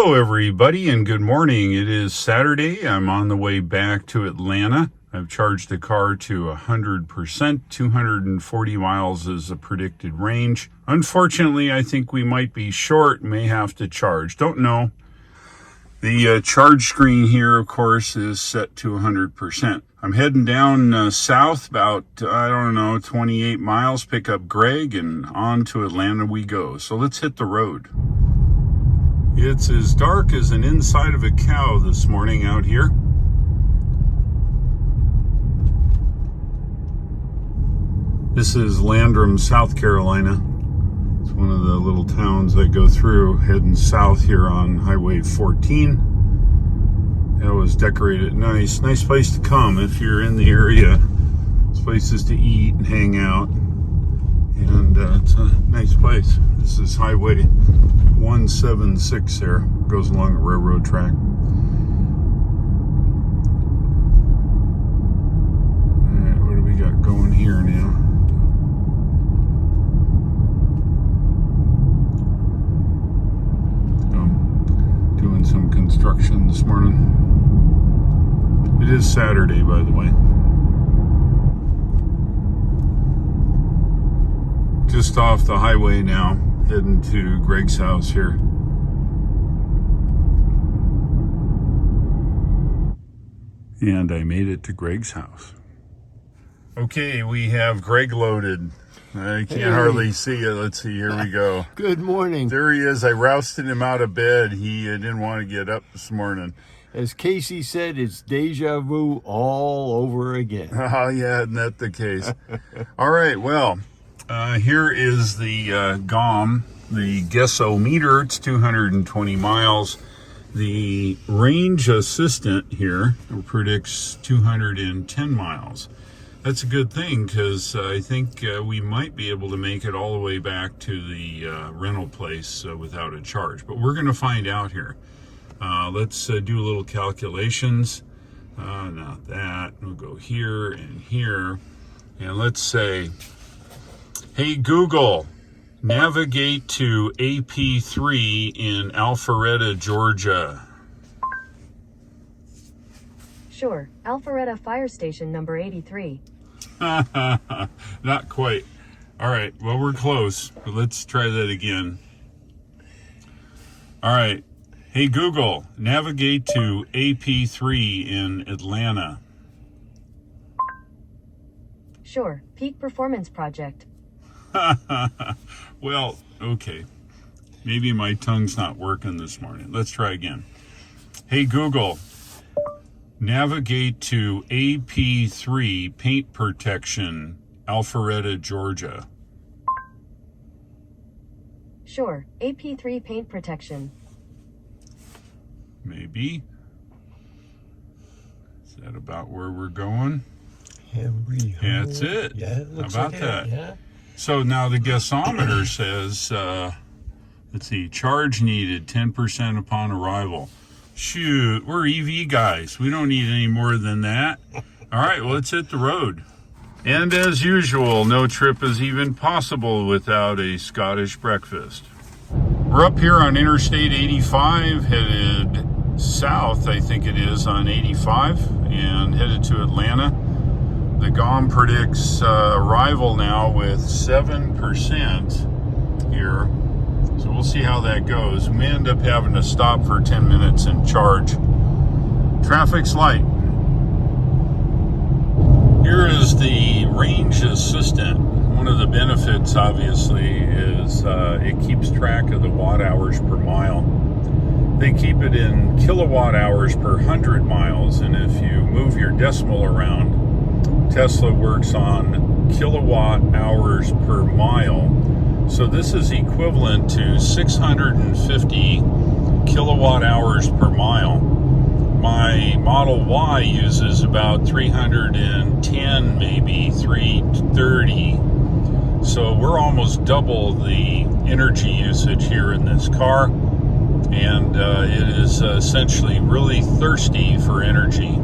Hello, everybody, and good morning. It is Saturday. I'm on the way back to Atlanta. I've charged the car to 100%. 240 miles is a predicted range. Unfortunately, I think we might be short, may have to charge. Don't know. The charge screen here, of course, is set to 100%. I'm heading down south about, 28 miles, pick up Greg, and on to Atlanta we go. So let's hit the road. It's as dark as an inside of a cow this morning out here. This is Landrum, South Carolina. It's one of the little towns I go through heading south here on Highway 14. It was decorated nice. Nice place to come if you're in the area. It's places to eat and hang out. And it's a nice place. This is Highway 176 there. Goes along a railroad track. Alright, what do we got going here now? Doing some construction this morning. It is Saturday, by the way. Just off the highway now, heading to Greg's house here. And I made it to Greg's house. Okay, we have Greg loaded. I can't hardly see it. Let's see, here we go. Good morning. There he is. I rousted him out of bed. He didn't want to get up this morning. As Casey said, it's deja vu all over again. Oh, yeah, isn't that the case? All right, well, here is the GOM, the Guessometer. It's 220 miles. The range assistant here predicts 210 miles. That's a good thing because I think we might be able to make it all the way back to the rental place without a charge. But we're going to find out here. Let's do a little calculations. Not that. We'll go here and here. And let's say, hey, Google, navigate to AP3 in Alpharetta, Georgia. Sure, Alpharetta Fire Station number 83. Not quite. All right, well, we're close, but let's try that again. All right. Hey, Google, navigate to AP3 in Atlanta. Sure, Peak Performance Project. Well, okay. Maybe my tongue's not working this morning. Let's try again. Hey, Google, navigate to AP3 Paint Protection, Alpharetta, Georgia. Sure, AP3 Paint Protection. Maybe. Is that about where we're going? That's it. Yeah, it looks How about like that? it, yeah. So now the Guessometer says, let's see, charge needed 10% upon arrival. Shoot, we're EV guys. We don't need any more than that. All right, well, let's hit the road. And as usual, no trip is even possible without a Scottish breakfast. We're up here on Interstate 85, headed south, I think it is, on 85, and headed to Atlanta. The GOM predicts arrival now with 7% here. So we'll see how that goes. We may end up having to stop for 10 minutes and charge. Traffic's light. Here is the range assistant. One of the benefits, obviously, is it keeps track of the watt hours per mile. They keep it in kilowatt hours per 100 miles, and if you move your decimal around, Tesla works on kilowatt hours per mile. So this is equivalent to 650 kilowatt hours per mile. My Model Y uses about 310, maybe 330. So we're almost double the energy usage here in this car. And it is essentially really thirsty for energy.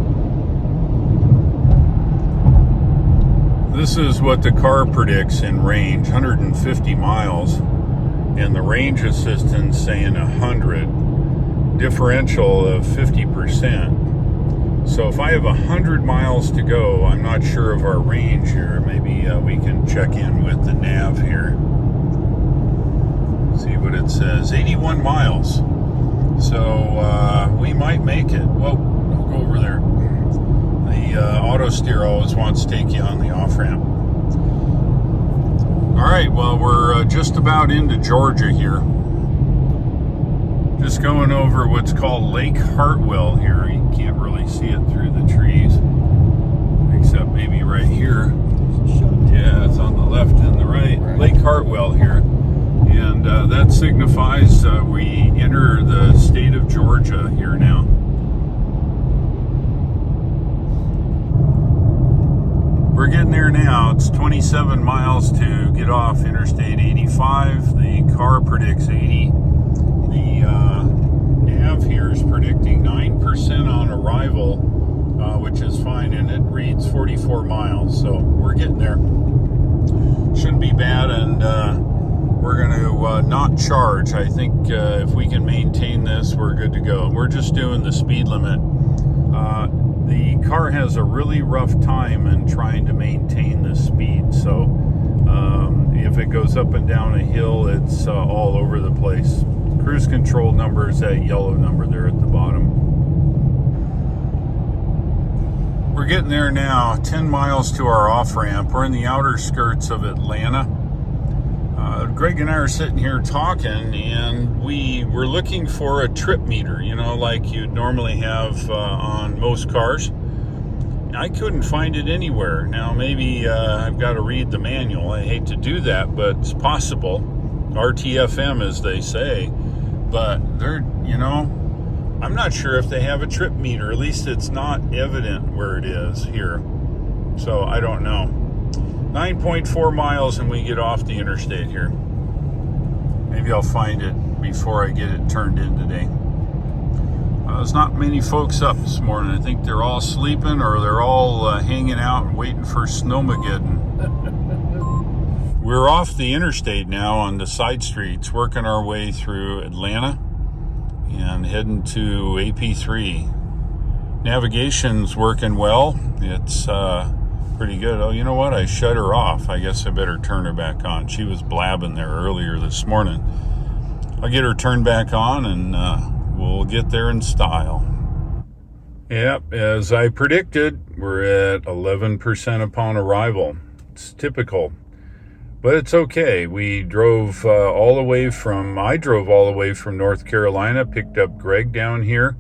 This is what the car predicts in range, 150 miles, and the range assistant's saying 100. differential of 50%. So if I have 100 miles to go, I'm not sure of our range here. Maybe we can check in with the nav here. See what it says. 81 miles. So we might make it. Whoa, don't go over there. The auto steer always wants to take you on the off-ramp. All right, well, we're just about into Georgia here. Just going over what's called Lake Hartwell here. You can't really see it through the trees, except maybe right here. Yeah, it's on the left and the right. Lake Hartwell here. And that signifies we enter the state of Georgia here now. We're getting there now. It's 27 miles to get off Interstate 85. The car predicts 80. The nav here is predicting 9% on arrival, which is fine, and it reads 44 miles. So we're getting there. Shouldn't be bad, and we're going to not charge. I think if we can maintain this, we're good to go. We're just doing the speed limit. The car has a really rough time in trying to maintain the speed. So if it goes up and down a hill, it's all over the place. Cruise control number is that yellow number there at the bottom. We're getting there now, 10 miles to our off-ramp. We're in the outer skirts of Atlanta. Greg and I are sitting here talking, and we were looking for a trip meter, you know, like you'd normally have on most cars. I couldn't find it anywhere. Now, maybe I've got to read the manual. I hate to do that, but it's possible. RTFM, as they say. But they're, you know, I'm not sure if they have a trip meter. At least it's not evident where it is here. So I don't know. 9.4 miles and we get off the interstate here. Maybe I'll find it before I get it turned in today. There's not many folks up this morning. I think they're all sleeping, or they're all hanging out and waiting for Snowmageddon. We're off the interstate now on the side streets, working our way through Atlanta and heading to AP3. Navigation's working well. It's pretty good. Oh, you know what? I shut her off. I guess I better turn her back on. She was blabbing there earlier this morning. I'll get her turned back on, and we'll get there in style. Yep, as I predicted, we're at 11% upon arrival. It's typical. But it's okay. I drove all the way from North Carolina, picked up Greg down here,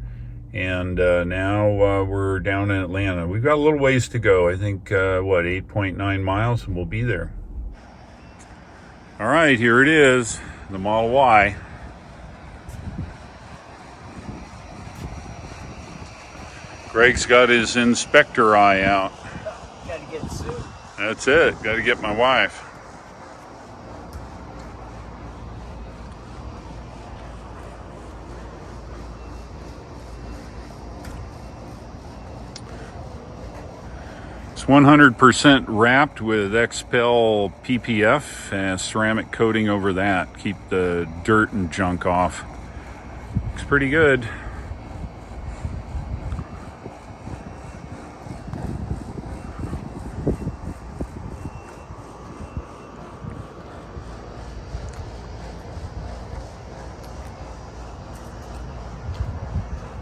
and now we're down in Atlanta. We've got a little ways to go. I think, 8.9 miles, and we'll be there. All right, here it is, the Model Y. Greg's got his inspector eye out. Got to get sued. That's it. Got to get my wife. It's 100% wrapped with XPEL PPF and ceramic coating over that. Keep the dirt and junk off. Looks pretty good.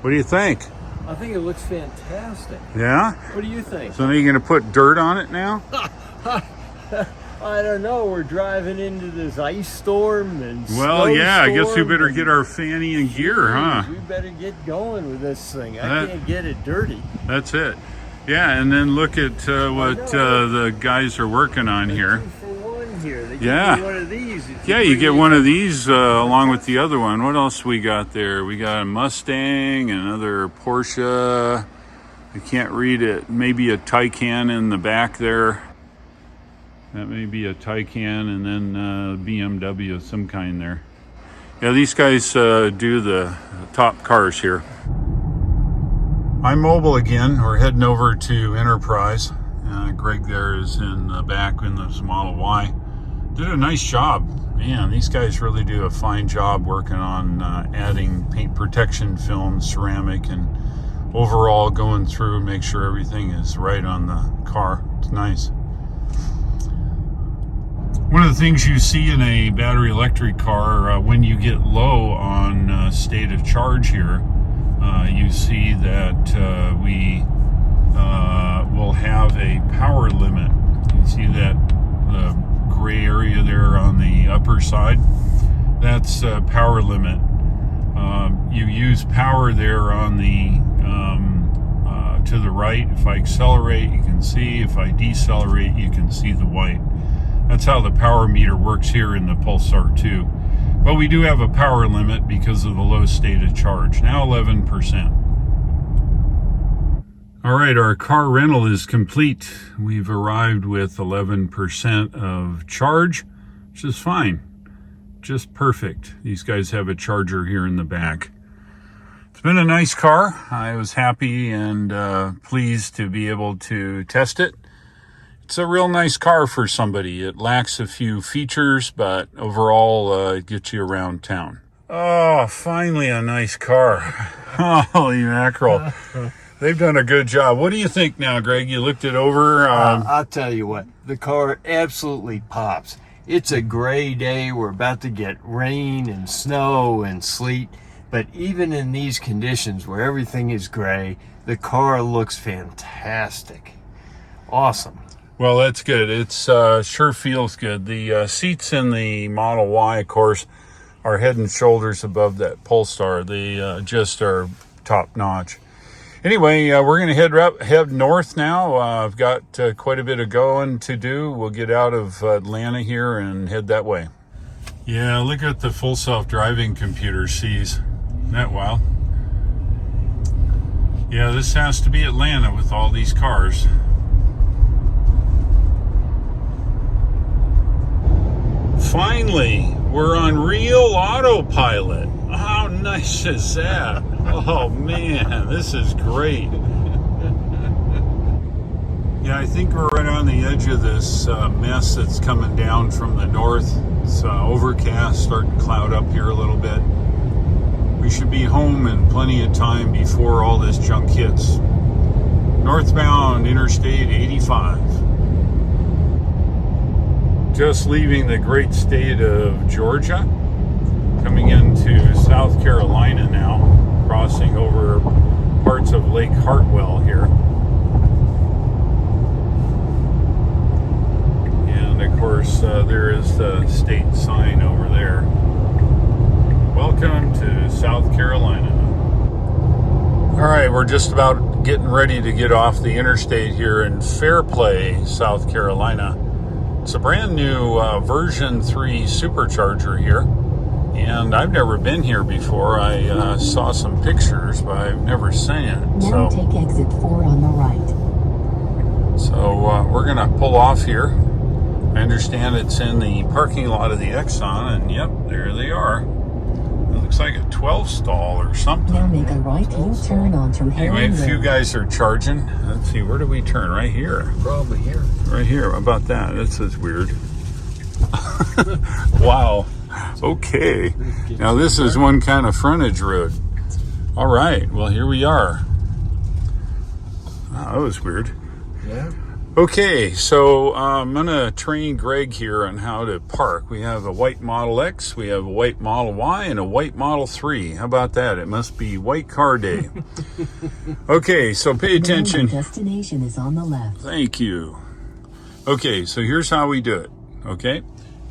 What do you think? I think it looks fantastic. Yeah? What do you think? So are you going to put dirt on it now? I don't know. We're driving into this ice storm and Well, yeah, I guess we snowstorm better and- get our fanny and gear, huh? We better get going with this thing. I can't get it dirty. That's it. Yeah, and then look at what the guys are working on here. 2 for 1 here. They give Yeah. you one of these. Yeah, you get one of these along with the other one. What else we got there? We got a Mustang, another Porsche. I can't read it. Maybe a Taycan in the back there. That may be a Taycan, and then BMW of some kind there. Yeah, these guys do the top cars here. I'm mobile again. We're heading over to Enterprise. Greg there is in the back in this Model Y. Did a nice job. Man, these guys really do a fine job working on adding paint protection film, ceramic, and overall going through and make sure everything is right on the car. It's nice. One of the things you see in a battery electric car when you get low on state of charge here, you see that we will have a power limit. You see that the gray area there on the upper side? That's power limit. You use power there on the to the right. If I accelerate, you can see. If I decelerate, you can see the white. That's how the power meter works here in the Polestar 2. But we do have a power limit because of the low state of charge. Now 11%. All right, our car rental is complete. We've arrived with 11% of charge, which is fine. Just perfect. These guys have a charger here in the back. It's been a nice car. I was happy and pleased to be able to test it. It's a real nice car for somebody. It lacks a few features, but overall it gets you around town. Oh, finally a nice car. Holy mackerel. They've done a good job. What do you think now, Greg? You looked it over? I'll tell you what, the car absolutely pops. It's a gray day. We're about to get rain and snow and sleet. But even in these conditions where everything is gray, the car looks fantastic. Awesome. Well, that's good. It's sure feels good. The seats in the Model Y, of course, are head and shoulders above that Polestar. They just are top notch. Anyway, we're going to head north now. I've got quite a bit of going to do. We'll get out of Atlanta here and head that way. Yeah, look at the full self-driving computer sees. Isn't that wild? Yeah, this has to be Atlanta with all these cars. Finally, we're on real autopilot. How nice is that? Oh man, this is great. Yeah, I think we're right on the edge of this mess that's coming down from the north. It's overcast, starting to cloud up here a little bit. We should be home in plenty of time before all this junk hits. Northbound Interstate 85. Just leaving the great state of Georgia, coming into South Carolina now, crossing over parts of Lake Hartwell here. And of course, there is the state sign over there. Welcome to South Carolina. All right, we're just about getting ready to get off the interstate here in Fairplay, South Carolina. It's a brand new version 3 supercharger here, and I've never been here before. I saw some pictures, but I've never seen it. Now take exit 4 on the right. So we're gonna pull off here. I understand it's in the parking lot of the Exxon, and yep, there they are. It looks like a 12 stall or something. Now make a right-hand turn onto Heron Anyway, a few Road. guys are charging. Let's see, where do we turn? Right here. Probably here. Right here. How about that? This is weird. Wow. Okay. Now this is one kind of frontage road. All right. Well, here we are. Wow, that was weird. Yeah. Okay, so I'm going to train Greg here on how to park. We have a white Model X, we have a white Model Y, and a white Model 3. How about that? It must be white car day. Okay, so pay attention. The destination is on the left. Thank you. Okay, so here's how we do it. Okay,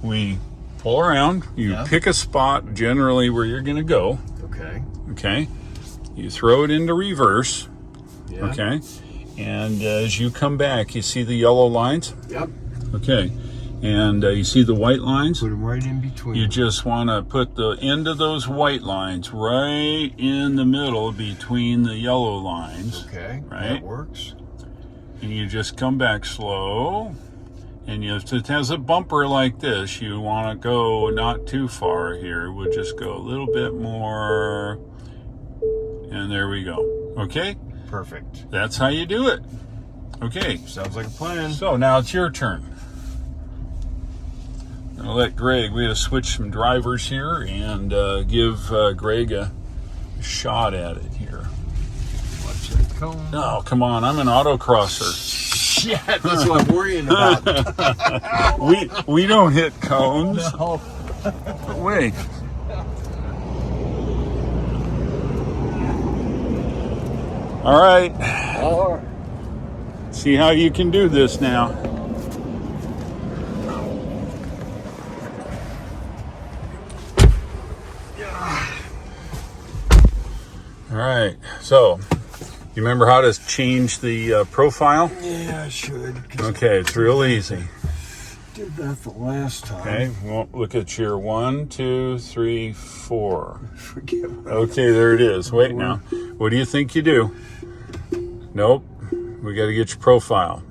we pull around. You pick a spot generally where you're going to go. Okay. Okay, you throw it into reverse. Yeah. Okay. And as you come back, you see the yellow lines? Yep. Okay. And you see the white lines? Put them right in between. You just want to put the end of those white lines right in the middle between the yellow lines. Okay. Right? That works. And you just come back slow. And if it has a bumper like this, you want to go not too far here. We'll just go a little bit more. And there we go. Okay? Perfect. That's how you do it. Okay. Sounds like a plan. So now it's your turn. I'll let Greg, we gotta switch some drivers here and give Greg a shot at it here. Watch that cone. No, come on, I'm an autocrosser. Shit, that's what I'm worrying about. We don't hit cones. No. Wait. All right. All right. See how you can do this now. All right. So, you remember how to change the profile? Yeah, I should. Okay, it's real easy. Did that the last time. Okay, well, look at your 1, 2, 3, 4. Forget what Okay, there it is. Wait now. What do you think you do? Nope. We got to get your profile.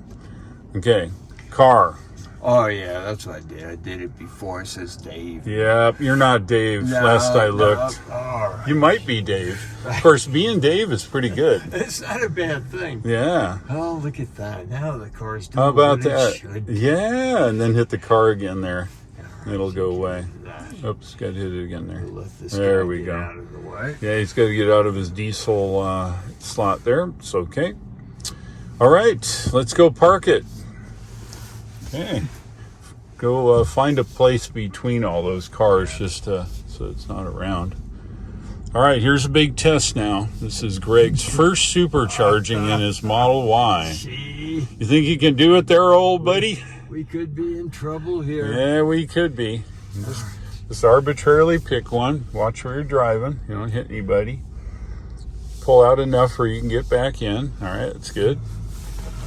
Okay, car. Oh, yeah, that's what I did. I did it before. It says Dave. Yep, you're not Dave. No, Last I looked. No. All right. You might be Dave. Of course, being Dave is pretty good. It's not a bad thing. Yeah. Oh, look at that. Now the car's doing How about what it that? should. Yeah, and then hit the car again there. It'll go away. That. Oops, got to hit it again there. Let this There guy we get go. out of the way. Yeah, he's got to get out of his diesel slot there. It's okay. All right, let's go park it. Okay. Go find a place between all those cars just so it's not around. All right, here's a big test now. This is Greg's first supercharging in his Model Y. Gee, You think you can do it there, old buddy? we could be in trouble here. Yeah, we could be. Just arbitrarily pick one. Watch where you're driving. You don't hit anybody. Pull out enough where you can get back in. All right, that's good.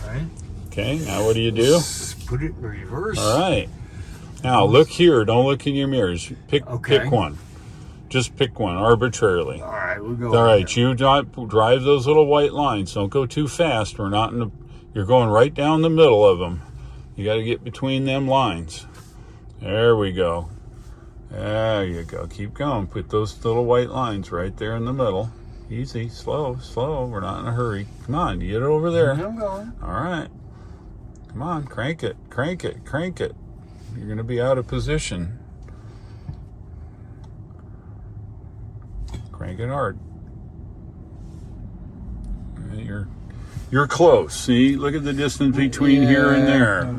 All right. Okay, now what do you do? Put it in reverse. All right. Now look here. Don't look in your mirrors. Pick one. Just pick one arbitrarily. All right, we'll go. All right, you drive those little white lines. Don't go too fast. We're not in the. You're going right down the middle of them. You got to get between them lines. There we go. There you go. Keep going. Put those little white lines right there in the middle. Easy, slow, slow. We're not in a hurry. Come on, get it over there. I'm going. All right. Come on, crank it, crank it, crank it. You're going to be out of position. Crank it hard. You're close. See, look at the distance between here and there.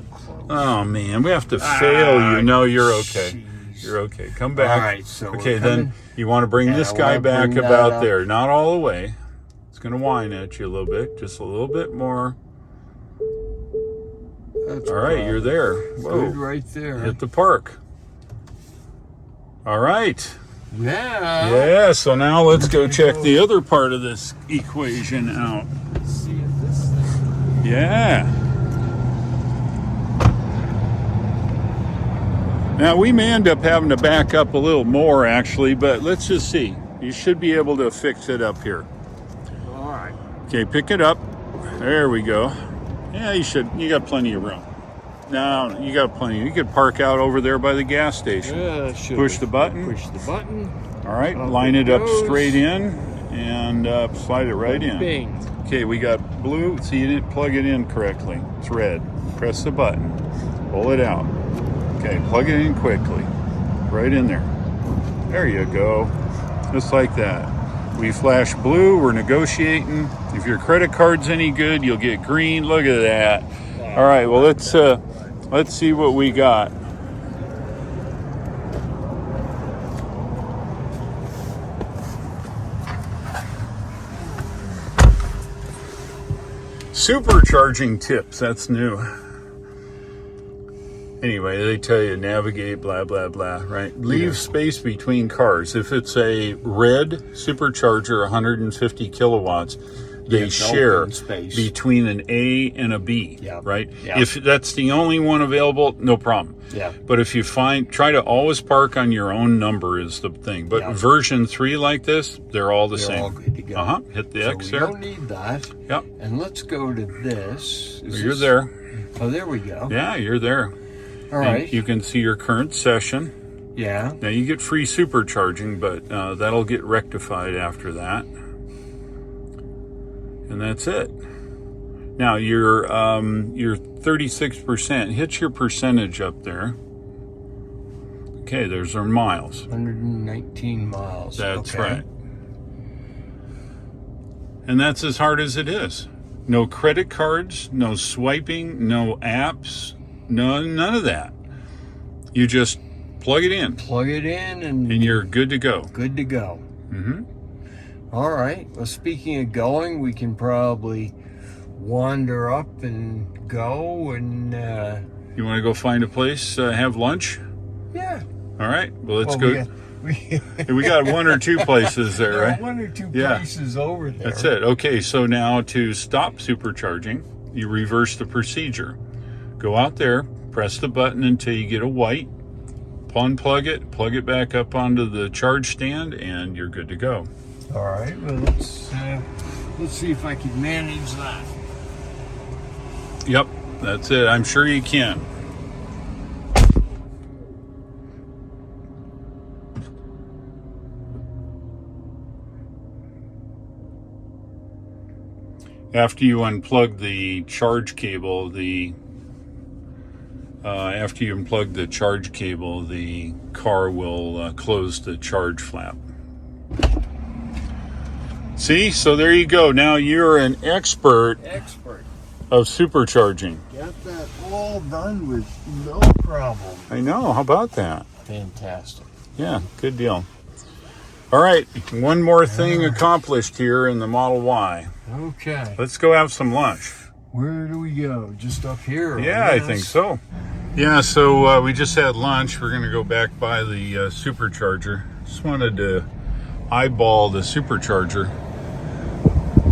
Oh man, we have to fail you. No, you're okay. Geez. You're okay. Come back. All right, so we're okay, then coming. you want to bring And this I guy wanna back bring that about up. there. Not all the way. It's going to whine at you a little bit. Just a little bit more. That's All right, you're there. Whoa. good right there. Hit the park. All right. Yeah. Yeah, so now let's go check the other part of this equation out. Let's see if this thing. Yeah. Now we may end up having to back up a little more actually, but let's just see. You should be able to fix it up here. All right. Okay, pick it up. There we go. Yeah, you should. You got plenty of room. No, you got plenty. You could park out over there by the gas station. Yeah, Push the button. Push the button. All right, Up line it it up goes. straight in and slide it right in. Bing. Okay, we got blue. See, you didn't plug it in correctly. It's red. Press the button. Pull it out. Okay, plug it in quickly. Right in there. There you go. Just like that. We flash blue. We're negotiating. If your credit card's any good, you'll get green. Look at that. All right, well, let's see what we got. Supercharging tips, that's new. Anyway, they tell you navigate, blah, blah, blah, right? Leave space between cars. If it's a red supercharger, 150 kilowatts, they share space between an A and a B, right? Yeah. If that's the only one available, no problem. Yeah. But if you try to always park on your own number is the thing. But version 3 like this, they're all the same. All good to go. Hit the So X we there. don't need that. Yep. And let's go to this. You're there. Oh, there we go. Yeah, you're there. All right. And you can see your current session. Yeah. Now you get free supercharging, but that'll get rectified after that. And that's it. Now you're 36%. Hit your percentage up there. Okay, there's our miles. 119 miles. That's okay. right. And that's as hard as it is. No credit cards, no swiping, no apps, none of that. You just plug it in. Plug it in and you're good to go. Good to go. Mm-hmm. All right. Well, speaking of going, we can probably wander up and go and... You want to go find a place, have lunch? Yeah. All right. Well, let's Well, go. We got one or two places there, right? One or two Yeah. places over there. That's it. Okay, so now to stop supercharging, you reverse the procedure. Go out there, press the button until you get a white, unplug it, plug it back up onto the charge stand, and you're good to go. All right. Well, let's see if I can manage that. Yep, that's it. I'm sure you can. After you unplug the charge cable, the car will close the charge flap. See, so there you go. Now you're an expert of supercharging. Got that all done with no problem. I know. How about that? Fantastic. Yeah, good deal. All right, one more thing accomplished here in the Model Y. Okay. Let's go have some lunch. Where do we go? Just up here? Yeah, I think so. Yeah, so we just had lunch. We're going to go back by the supercharger. Just wanted to eyeball the supercharger.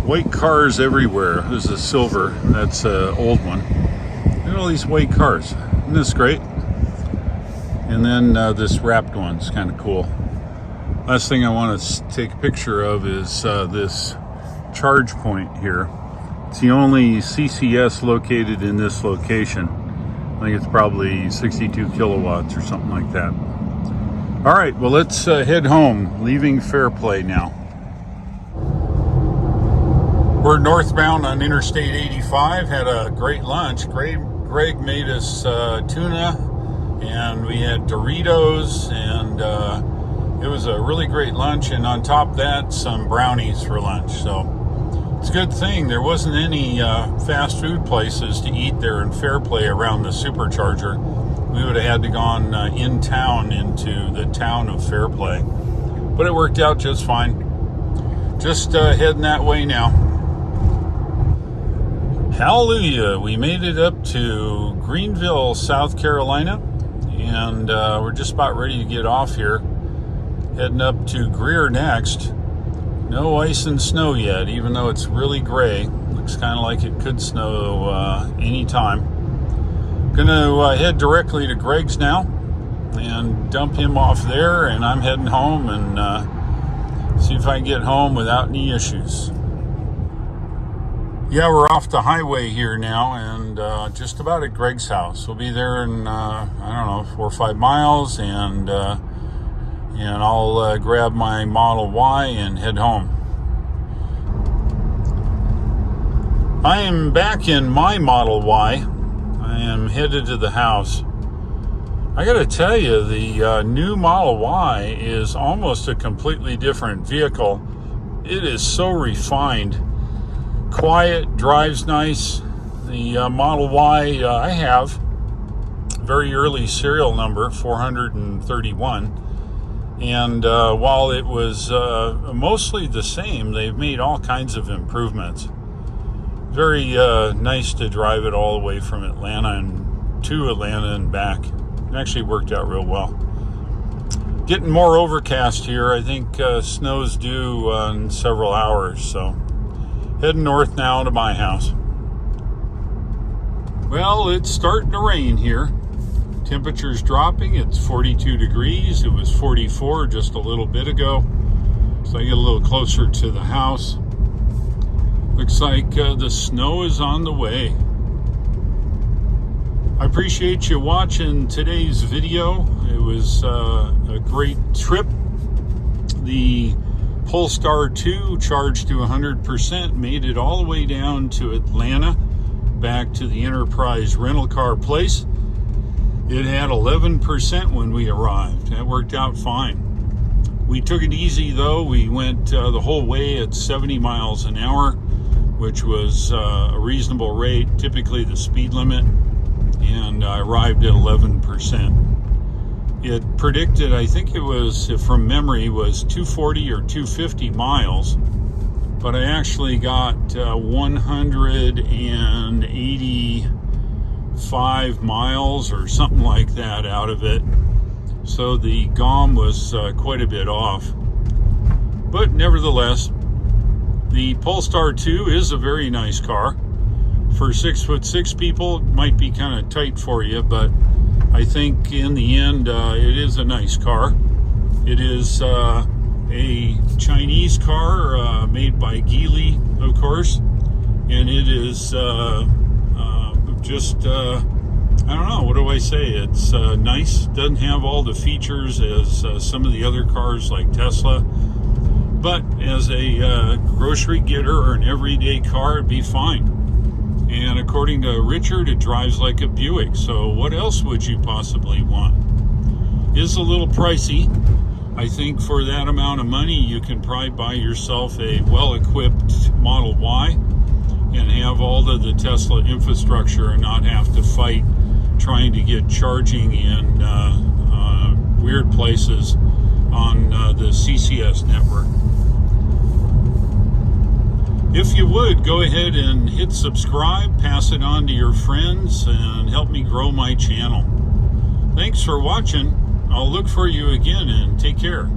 White cars everywhere. There's a silver. That's an old one. Look at all these white cars. Isn't this great? And then this wrapped one's kind of cool. Last thing I want to take a picture of is this charge point here. It's the only CCS located in this location. I think it's probably 62 kilowatts or something like that. All right, well, let's head home, leaving Fairplay now. We're northbound on Interstate 85, had a great lunch. Greg made us tuna, and we had Doritos, and it was a really great lunch, and on top of that, some brownies for lunch. So it's a good thing there wasn't any fast food places to eat there in Fairplay around the supercharger. We would have had to gone in town into the town of Fairplay. But it worked out just fine. Just heading that way now. Hallelujah, we made it up to Greenville, South Carolina, and we're just about ready to get off here. Heading up to Greer next. No ice and snow yet, even though it's really gray. Looks kind of like it could snow anytime. Gonna head directly to Greg's now and dump him off there, and I'm heading home and see if I can get home without any issues. Yeah, we're off the highway here now, and just about at Greg's house. We'll be there in, I don't know, 4 or 5 miles, and I'll grab my Model Y and head home. I am back in my Model Y. I am headed to the house. I gotta tell you, the new Model Y is almost a completely different vehicle. It is so refined. Quiet, drives nice. The Model Y I have, very early serial number, 431. And while it was mostly the same, they've made all kinds of improvements. Very nice to drive it all the way from Atlanta and to Atlanta and back. It actually worked out real well. Getting more overcast here. I think snow's due in several hours, so heading north now to my house. Well, it's starting to rain here. Temperature's dropping. It's 42 degrees. It was 44 just a little bit ago. So I get a little closer to the house. Looks like the snow is on the way. I appreciate you watching today's video. It was a great trip. The Polestar 2 charged to 100% made it all the way down to Atlanta, back to the Enterprise rental car place. It had 11% when we arrived. That worked out fine. We took it easy though. We went the whole way at 70 miles an hour, which was a reasonable rate, typically the speed limit, and I arrived at 11%. It predicted, I think it was, from memory, was 240 or 250 miles, but I actually got 185 miles or something like that out of it. So the GOM was quite a bit off. But nevertheless, the Polestar 2 is a very nice car. For 6'6" people, it might be kind of tight for you, but I think in the end, it is a nice car. It is a Chinese car made by Geely, of course, and it is just, I don't know, what do I say? It's nice. Doesn't have all the features as some of the other cars like Tesla, but as a grocery getter or an everyday car, it'd be fine. And according to Richard, it drives like a Buick. So what else would you possibly want? It's a little pricey. I think for that amount of money, you can probably buy yourself a well-equipped Model Y and have all of the Tesla infrastructure and not have to fight trying to get charging in weird places on the CCS network. If you would, go ahead and hit subscribe, pass it on to your friends, and help me grow my channel. Thanks for watching. I'll look for you again, and take care.